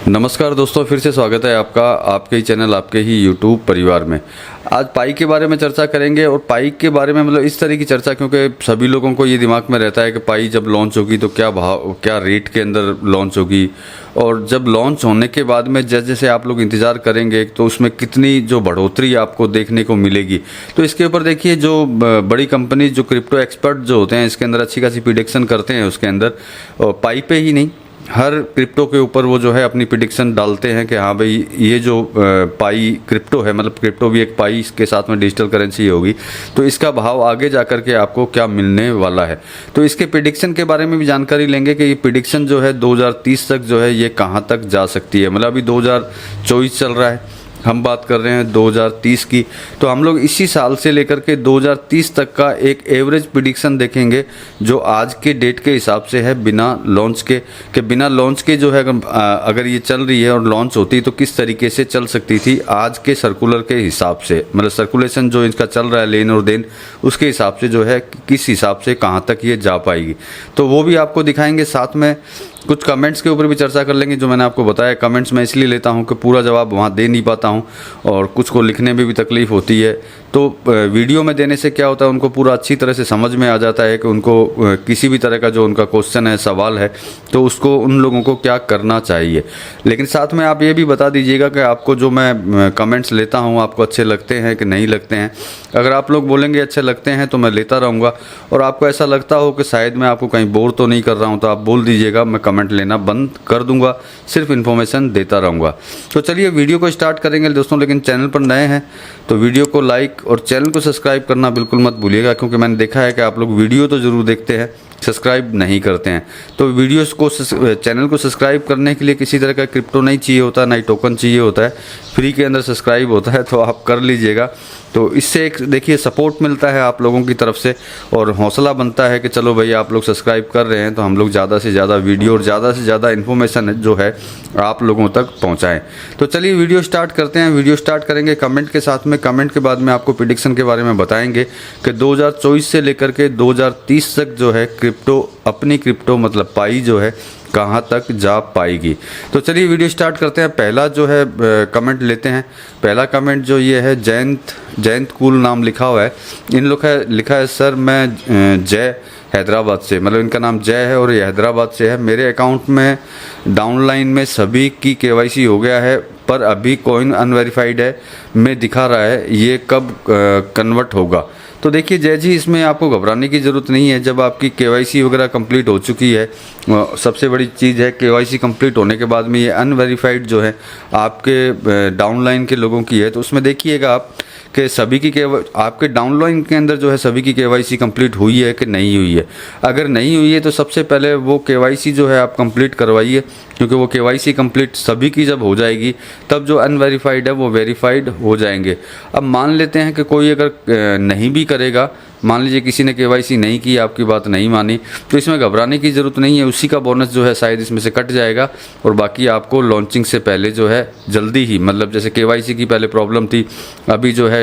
नमस्कार दोस्तों, फिर से स्वागत है आपका आपके ही चैनल आपके ही यूट्यूब परिवार में। आज पाई के बारे में चर्चा करेंगे और पाई के बारे में मतलब इस तरह की चर्चा, क्योंकि सभी लोगों को ये दिमाग में रहता है कि पाई जब लॉन्च होगी तो क्या भाव क्या रेट के अंदर लॉन्च होगी, और जब लॉन्च होने के बाद में जैसे जैसे आप लोग इंतज़ार करेंगे तो उसमें कितनी जो बढ़ोतरी आपको देखने को मिलेगी। तो इसके ऊपर देखिए, जो बड़ी कंपनी जो क्रिप्टो एक्सपर्ट जो होते हैं इसके अंदर अच्छी खासी प्रिडिक्शन करते हैं उसके अंदर, पाई पे ही नहीं हर क्रिप्टो के ऊपर वो जो है अपनी प्रिडिक्शन डालते हैं कि हाँ भाई ये जो पाई क्रिप्टो है, मतलब क्रिप्टो भी एक पाई के साथ में डिजिटल करेंसी होगी, तो इसका भाव आगे जाकर के आपको क्या मिलने वाला है। तो इसके प्रिडिक्शन के बारे में भी जानकारी लेंगे कि ये प्रिडिक्शन जो है 2030 तक जो है ये कहाँ तक जा सकती है। मतलब अभी 2024 चल रहा है, हम बात कर रहे हैं 2030 की, तो हम लोग इसी साल से लेकर के 2030 तक का एक एवरेज प्रिडिक्शन देखेंगे जो आज के डेट के हिसाब से है, बिना लॉन्च के बिना लॉन्च के जो है अगर ये चल रही है और लॉन्च होती तो किस तरीके से चल सकती थी आज के सर्कुलर के हिसाब से, मतलब सर्कुलेशन जो इसका चल रहा है लेन और देन, उसके हिसाब से जो है किस हिसाब से कहाँ तक ये जा पाएगी, तो वो भी आपको दिखाएंगे। साथ में कुछ कमेंट्स के ऊपर भी चर्चा कर लेंगे। जो मैंने आपको बताया, कमेंट्स मैं इसलिए लेता हूं कि पूरा जवाब वहां दे नहीं पाता हूं और कुछ को लिखने में भी तकलीफ़ होती है, तो वीडियो में देने से क्या होता है, उनको पूरा अच्छी तरह से समझ में आ जाता है कि उनको किसी भी तरह का जो उनका क्वेश्चन है, सवाल है, तो उसको उन लोगों को क्या करना चाहिए। लेकिन साथ में आप ये भी बता दीजिएगा कि आपको जो मैं कमेंट्स लेता हूँ आपको अच्छे लगते हैं कि नहीं लगते हैं। अगर आप लोग बोलेंगे अच्छे लगते हैं तो मैं लेता रहूँगा, और आपको ऐसा लगता हो कि शायद मैं आपको कहीं बोर तो नहीं कर रहा हूँ, तो आप बोल दीजिएगा, मैं कमेंट लेना बंद कर दूंगा, सिर्फ इन्फॉर्मेशन देता रहूँगा। तो चलिए वीडियो को स्टार्ट करेंगे दोस्तों। लेकिन चैनल पर नए हैं तो वीडियो को लाइक और चैनल को सब्सक्राइब करना बिल्कुल मत भूलिएगा, क्योंकि मैंने देखा है कि आप लोग वीडियो तो ज़रूर देखते हैं, सब्सक्राइब नहीं करते हैं। तो वीडियोस को चैनल को सब्सक्राइब करने के लिए किसी तरह का क्रिप्टो नहीं चाहिए होता, ना ही टोकन चाहिए होता है, फ्री के अंदर सब्सक्राइब होता है, तो आप कर लीजिएगा। तो इससे एक देखिए सपोर्ट मिलता है आप लोगों की तरफ से, और हौसला बनता है कि चलो भाई आप लोग सब्सक्राइब कर रहे हैं तो हम लोग ज़्यादा से ज़्यादा वीडियो और ज़्यादा से ज़्यादा इन्फॉर्मेशन जो है आप लोगों तक पहुँचाएँ। तो चलिए वीडियो स्टार्ट करते हैं। वीडियो स्टार्ट करेंगे कमेंट के साथ में। कमेंट के बाद में आपको प्रिडिक्शन के बारे में बताएंगे कि 2024 से लेकर के 2030 तक जो है अपनी क्रिप्टो मतलब पाई जो है कहाँ तक जा पाएगी। तो चलिए वीडियो स्टार्ट करते हैं। पहला जो है कमेंट लेते हैं। पहला कमेंट जो ये है, जयंत कूल नाम लिखा हुआ है। इन लोग लिखा है, सर मैं जय हैदराबाद से, मतलब इनका नाम जय है और ये हैदराबाद से है। मेरे अकाउंट में डाउनलाइन में सभी की केवाईसी हो गया है, पर अभी कॉइन अनवेरिफाइड है में दिखा रहा है, ये कब कन्वर्ट होगा। तो देखिए जय जी, इसमें आपको घबराने की ज़रूरत नहीं है। जब आपकी केवाईसी वगैरह कंप्लीट हो चुकी है, सबसे बड़ी चीज़ है केवाईसी कंप्लीट होने के बाद में ये अनवेरिफाइड जो है आपके डाउनलाइन के लोगों की है, तो उसमें देखिएगा आप कि सभी की आपके डाउनलाइन के अंदर जो है सभी की केवाईसी कंप्लीट हुई है कि नहीं हुई है। अगर नहीं हुई है तो सबसे पहले वो केवाईसी जो है आप कंप्लीट करवाइए, क्योंकि वो केवाईसी कंप्लीट सभी की जब हो जाएगी तब जो अनवेरिफाइड है वो वेरीफाइड हो जाएंगे। अब मान लेते हैं कि कोई अगर नहीं भी करेगा, मान लीजिए किसी ने केवाईसी नहीं की, आपकी बात नहीं मानी, तो इसमें घबराने की ज़रूरत नहीं है। उसी का बोनस जो है शायद इसमें से कट जाएगा, और बाकी आपको लॉन्चिंग से पहले जो है जल्दी ही, मतलब जैसे केवाईसी की पहले प्रॉब्लम थी, अभी जो है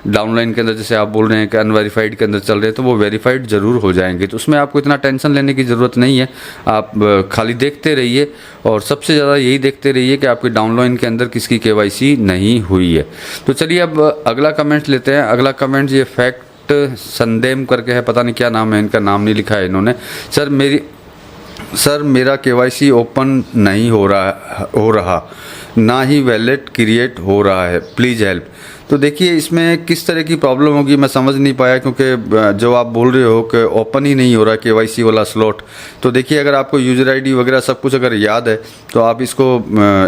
डाउनलाइन के अंदर जैसे आप बोल रहे हैं कि अनवेरिफाइड के अंदर चल रहे हैं, तो वो वेरीफाइड ज़रूर हो जाएंगे। तो उसमें आपको इतना टेंशन लेने की ज़रूरत नहीं है। आप खाली देखते रहिए, और सबसे ज़्यादा यही देखते रहिए कि आपके डाउनलाइन के अंदर किसकी केवाईसी नहीं हुई है। तो चलिए अब अगला कमेंट लेते हैं। अगला कमेंट ये फैक्ट संदेम करके है, पता नहीं क्या नाम है, इनका नाम नहीं लिखा है इन्होंने। सर मेरा केवाईसी ओपन नहीं हो रहा, ना ही वैलेट क्रिएट हो रहा है, प्लीज़ हेल्प। तो देखिए इसमें किस तरह की प्रॉब्लम होगी मैं समझ नहीं पाया, क्योंकि जो आप बोल रहे हो कि ओपन ही नहीं हो रहा केवाईसी वाला स्लॉट, तो देखिए अगर आपको यूज़र आईडी वगैरह सब कुछ अगर याद है तो आप इसको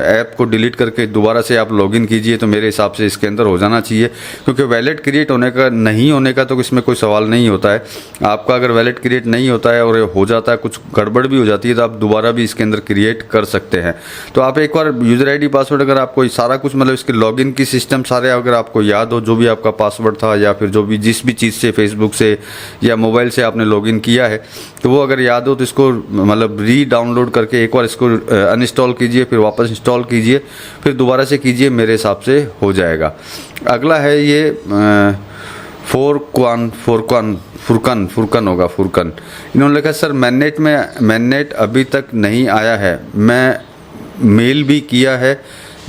ऐप को डिलीट करके दोबारा से आप लॉगिन कीजिए, तो मेरे हिसाब से इसके अंदर हो जाना चाहिए। क्योंकि वैलेट क्रिएट होने का नहीं होने का तो इसमें कोई सवाल नहीं होता है। आपका अगर वैलेट क्रिएट नहीं होता है और हो जाता है, कुछ गड़बड़ भी हो जाती है, तो आप दोबारा भी इसके अंदर क्रिएट कर सकते हैं। तो आप एक बार यूज़र आईडी पासवर्ड अगर आपको सारा कुछ, मतलब इसके लॉगिन की सिस्टम सारे अगर आपको याद हो, जो भी आपका पासवर्ड था या फिर जो भी जिस भी चीज़ से, फेसबुक से या मोबाइल से आपने लॉगिन किया है, तो वो अगर याद हो तो इसको मतलब री डाउनलोड करके एक बार इसको अनइंस्टॉल कीजिए, फिर वापस इंस्टॉल कीजिए, फिर दोबारा से कीजिए, मेरे हिसाब से हो जाएगा। अगला है ये फुरकन होगा, फुरकन। इन्होंने लिखा, सर मैननेट अभी तक नहीं आया है, मेल भी किया है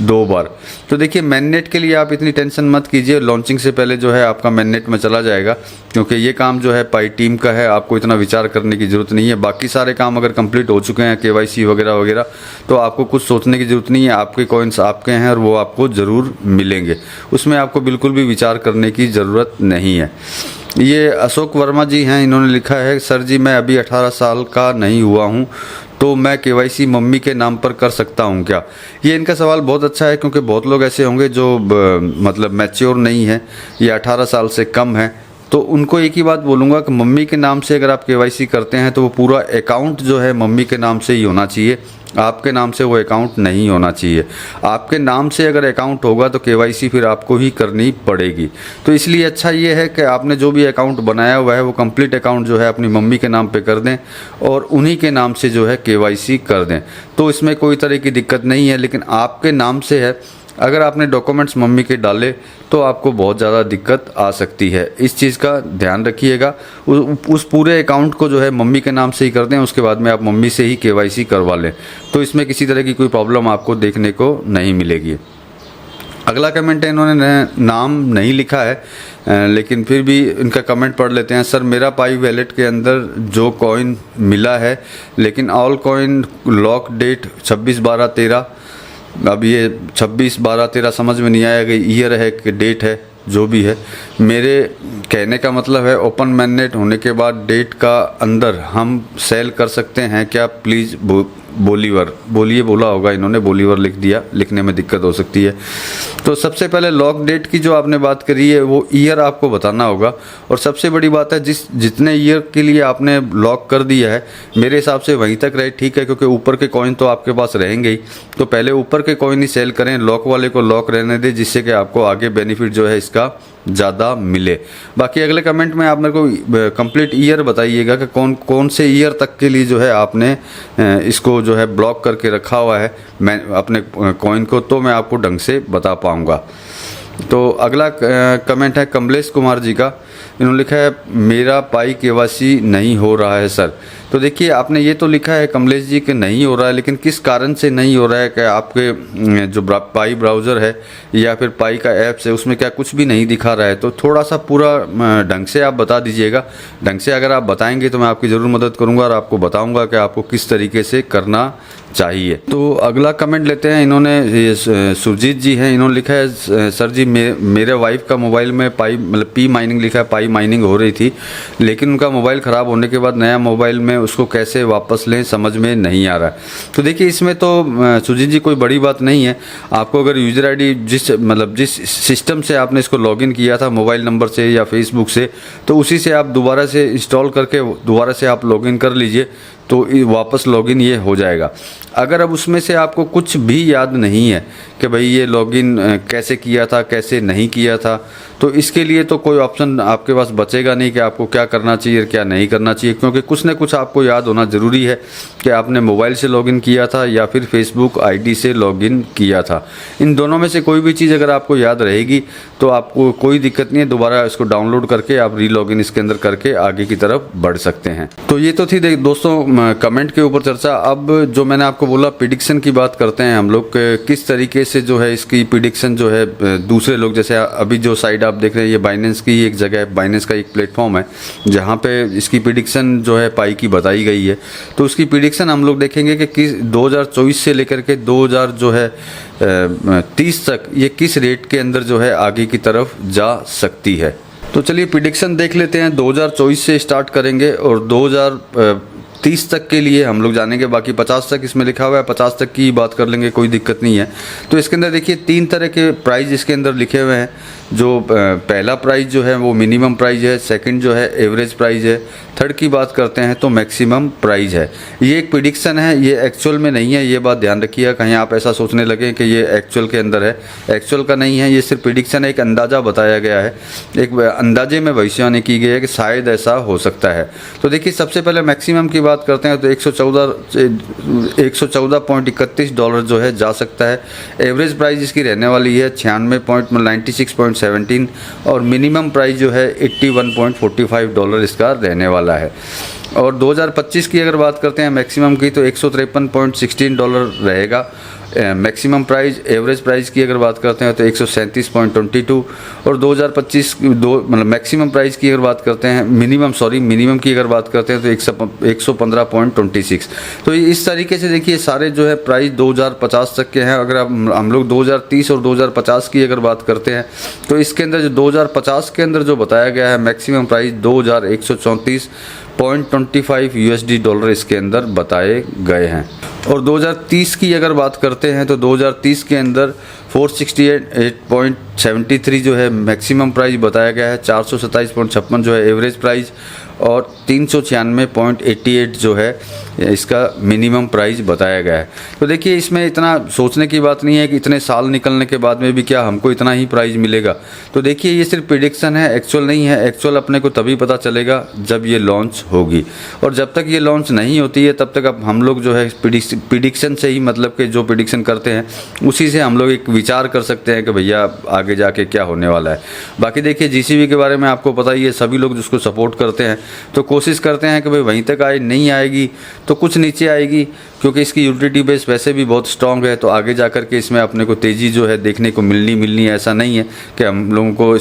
2 बार। तो देखिए मैननेट के लिए आप इतनी टेंशन मत कीजिए, लॉन्चिंग से पहले जो है आपका मैननेट में चला जाएगा, क्योंकि ये काम जो है पाई टीम का है, आपको इतना विचार करने की ज़रूरत नहीं है। बाकी सारे काम अगर कंप्लीट हो चुके हैं, KYC वगैरह वगैरह, तो आपको कुछ सोचने की ज़रूरत नहीं है। आपके कॉइन्स आपके हैं और वो आपको ज़रूर मिलेंगे, उसमें आपको बिल्कुल भी विचार करने की ज़रूरत नहीं है। ये अशोक वर्मा जी हैं, इन्होंने लिखा है, सर जी मैं अभी 18 साल का नहीं हुआ हूँ, तो मैं KYC मम्मी के नाम पर कर सकता हूँ क्या? ये इनका सवाल बहुत अच्छा है, क्योंकि बहुत लोग ऐसे होंगे जो मतलब मैच्योर नहीं है या 18 साल से कम है। तो उनको एक ही बात बोलूँगा कि मम्मी के नाम से अगर आप KYC करते हैं तो वो पूरा अकाउंट जो है मम्मी के नाम से ही होना चाहिए, आपके नाम से वो अकाउंट नहीं होना चाहिए। आपके नाम से अगर अकाउंट होगा तो KYC फिर आपको ही करनी पड़ेगी। तो इसलिए अच्छा ये है कि आपने जो भी अकाउंट बनाया हुआ है वो कंप्लीट अकाउंट जो है अपनी मम्मी के नाम पे कर दें और उन्हीं के नाम से जो है KYC कर दें, तो इसमें कोई तरह की दिक्कत नहीं है। लेकिन आपके नाम से है, अगर आपने डॉक्यूमेंट्स मम्मी के डाले तो आपको बहुत ज़्यादा दिक्कत आ सकती है। इस चीज़ का ध्यान रखिएगा। उस पूरे अकाउंट को जो है मम्मी के नाम से ही कर दें, उसके बाद में आप मम्मी से ही KYC करवा लें, तो इसमें किसी तरह की कोई प्रॉब्लम आपको देखने को नहीं मिलेगी। अगला कमेंट है, इन्होंने नाम नहीं लिखा है लेकिन फिर भी इनका कमेंट पढ़ लेते हैं। सर मेरा पाई वैलेट के अंदर जो कॉइन मिला है, लेकिन ऑल कॉइन लॉक डेट 26/12/13, अब ये 26/12/13 समझ में नहीं आया कि ईयर है कि डेट है, जो भी है। मेरे कहने का मतलब है ओपन मैननेट होने के बाद डेट का अंदर हम सेल कर सकते हैं क्या? प्लीज़ बोलीवर, बोलिए बोला होगा इन्होंने, बोलीवर लिख दिया, लिखने में दिक्कत हो सकती है। तो सबसे पहले लॉक डेट की जो आपने बात करी है वो ईयर आपको बताना होगा, और सबसे बड़ी बात है जितने ईयर के लिए आपने लॉक कर दिया है मेरे हिसाब से वहीं तक रहे ठीक है, क्योंकि ऊपर के कॉइन तो आपके पास रहेंगे ही। तो पहले ऊपर के कॉइन ही सेल करें, लॉक वाले को लॉक रहने दें, जिससे कि आपको आगे बेनिफिट जो है इसका ज़्यादा मिले। बाकी अगले कमेंट में आप मेरे को कंप्लीट ईयर बताइएगा कि कौन कौन से ईयर तक के लिए जो है आपने इसको जो है ब्लॉक करके रखा हुआ है मैं अपने कॉइन को, तो मैं आपको ढंग से बता पाऊँगा। तो अगला कमेंट है कमलेश कुमार जी का, इन्होंने लिखा है मेरा पाई KYC नहीं हो रहा है सर। तो देखिए आपने ये तो लिखा है कमलेश जी कि नहीं हो रहा है, लेकिन किस कारण से नहीं हो रहा है? कि आपके जो पाई ब्राउज़र है या फिर पाई का ऐप्स है उसमें क्या कुछ भी नहीं दिखा रहा है? तो थोड़ा सा पूरा ढंग से आप बता दीजिएगा। ढंग से अगर आप बताएंगे तो मैं आपकी ज़रूर मदद करूँगा और आपको बताऊँगा कि आपको किस तरीके से करना चाहिए। तो अगला कमेंट लेते हैं, इन्होंने सुरजीत जी हैं, इन्होंने लिखा है सर जी मेरे वाइफ का मोबाइल में पाई मतलब पी माइनिंग लिखा है, पाई माइनिंग हो रही थी, लेकिन उनका मोबाइल ख़राब होने के बाद नया मोबाइल में उसको कैसे वापस लें समझ में नहीं आ रहा है। तो देखिए इसमें तो सुरजीत जी कोई बड़ी बात नहीं है। आपको अगर यूज़र ID जिस सिस्टम से आपने इसको लॉगिन किया था मोबाइल नंबर से या फेसबुक से, तो उसी से आप दोबारा से इंस्टॉल करके दोबारा से आप लॉगिन कर लीजिए, तो वापस लॉगिन ये हो जाएगा। अगर अब उसमें से आपको कुछ भी याद नहीं है कि भाई ये लॉगिन कैसे किया था कैसे नहीं किया था, तो इसके लिए तो कोई ऑप्शन आपके पास बचेगा नहीं कि आपको क्या करना चाहिए और क्या नहीं करना चाहिए, क्योंकि कुछ न कुछ आपको याद होना ज़रूरी है कि आपने मोबाइल से लॉगिन किया था या फिर फेसबुक ID से लॉगिन किया था। इन दोनों में से कोई भी चीज़ अगर आपको याद रहेगी तो आपको कोई दिक्कत नहीं है, दोबारा इसको डाउनलोड करके आप रीलॉगिन इसके अंदर करके आगे की तरफ बढ़ सकते हैं। तो ये तो थी दोस्तों कमेंट के ऊपर चर्चा। अब जो मैंने आपको बोला प्रिडिक्शन की बात करते हैं हम लोग, किस तरीके से जो है इसकी प्रिडिक्शन जो है दूसरे लोग, जैसे अभी जो साइड आप देख रहे हैं ये बाइनेंस की एक जगह है, बाइनेंस का एक प्लेटफॉर्म है जहाँ पे इसकी प्रिडिक्शन जो है पाई की बताई गई है। तो उसकी प्रिडिक्शन हम लोग देखेंगे कि किस 2024 से लेकर के 2030 तक ये किस रेट के अंदर जो है आगे की तरफ जा सकती है। तो चलिए प्रिडिक्शन देख लेते हैं। 2024 से स्टार्ट करेंगे और 2030 तक के लिए हम लोग जानेंगे। बाकी 50 तक इसमें लिखा हुआ है, 50 तक की बात कर लेंगे, कोई दिक्कत नहीं है। तो इसके अंदर देखिए 3 तरह के प्राइस इसके अंदर लिखे हुए हैं। जो पहला प्राइस जो है वो मिनिमम प्राइस है, सेकंड जो है एवरेज प्राइस है, थर्ड की बात करते हैं तो मैक्सिमम प्राइस है। ये एक प्रिडिक्शन है, ये एक्चुअल में नहीं है, ये बात ध्यान रखिएगा। कहीं आप ऐसा सोचने लगे कि ये एक्चुअल के अंदर है, एक्चुअल का नहीं है, ये सिर्फ प्रिडिक्शन है, एक अंदाज़ा बताया गया है, एक अंदाजे में भविष्यवाणी की गई है कि शायद ऐसा हो सकता है। तो देखिए सबसे पहले मैक्सिमम की बात करते हैं तो 114.31 जो है जा सकता है। एवरेज प्राइस इसकी रहने वाली है 96.17 और मिनिमम प्राइस जो है $81.45 इसका रहने वाला है। और 2025 की अगर बात करते हैं मैक्सिमम की तो $153.16 रहेगा। मैक्सिमम प्राइस, एवरेज प्राइस की अगर बात करते हैं तो 137.22 और 2025 मतलब मैक्सिमम प्राइस की अगर बात करते हैं, मिनिमम की अगर बात करते हैं तो 115.26। तो इस तरीके से देखिए सारे जो है प्राइस 2050 तक के हैं। अगर हम लोग 2030 और 2050 की अगर बात करते हैं तो इसके अंदर जो 2050 के अंदर जो बताया गया है मैक्सिमम प्राइस 2134.25 यूएसडी डॉलर इसके अंदर बताए गए हैं। और 2030 की अगर बात करते हैं तो 2030 के अंदर 468.73 जो है मैक्सिमम प्राइस बताया गया है, 427.56 जो है एवरेज प्राइस और 396.88 जो है इसका मिनिमम प्राइस बताया गया है। तो देखिए इसमें इतना सोचने की बात नहीं है कि इतने साल निकलने के बाद में भी क्या हमको इतना ही प्राइस मिलेगा। तो देखिए ये सिर्फ प्रिडिक्शन है, एक्चुअल नहीं है। एक्चुअल अपने को तभी पता चलेगा जब ये लॉन्च होगी, और जब तक ये लॉन्च नहीं होती है तब तक अब हम लोग जो है प्रिडिक्शन से ही, मतलब कि जो प्रिडिक्शन करते हैं उसी से हम लोग एक विचार कर सकते हैं कि भैया आगे जाके क्या होने वाला है। बाकी देखिए जीसीबी के बारे में आपको पता ही है, सभी लोग जिसको सपोर्ट करते हैं तो कोशिश करते हैं कि भाई वहीं तक आए, नहीं आएगी तो कुछ नीचे आएगी, क्योंकि इसकी यूटिलिटी बेस वैसे भी बहुत स्ट्रांग है। तो आगे जाकर के इसमें अपने को तेज़ी जो है देखने को मिलनी है। ऐसा नहीं है कि हम लोगों को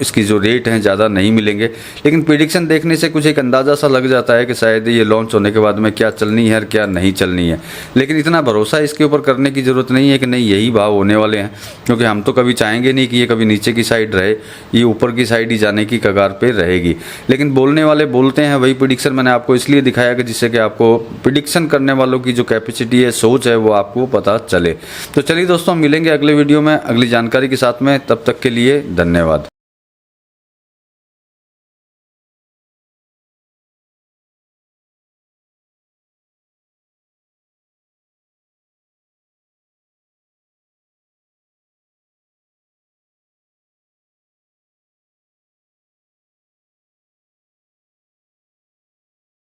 इसकी जो रेट हैं ज़्यादा नहीं मिलेंगे, लेकिन प्रिडिक्शन देखने से कुछ एक अंदाज़ा सा लग जाता है कि शायद ये लॉन्च होने के बाद में क्या चलनी है और क्या नहीं चलनी है। लेकिन इतना भरोसा इसके ऊपर करने की ज़रूरत नहीं है कि नहीं यही भाव होने वाले हैं, क्योंकि हम तो कभी चाहेंगे नहीं कि ये कभी नीचे की साइड रहे, ये ऊपर की साइड ही जाने की कगार पर रहेगी। लेकिन बोलने वाले बोलते हैं, वही प्रिडिक्शन मैंने आपको इसलिए दिखाया कि जिससे कि आपको प्रिडिक्शन करने वालों की जो कैपेसिटी है, सोच है, वो आपको पता चले। तो चलिए दोस्तों, मिलेंगे अगले वीडियो में अगली जानकारी के साथ में। तब तक के लिए धन्यवाद।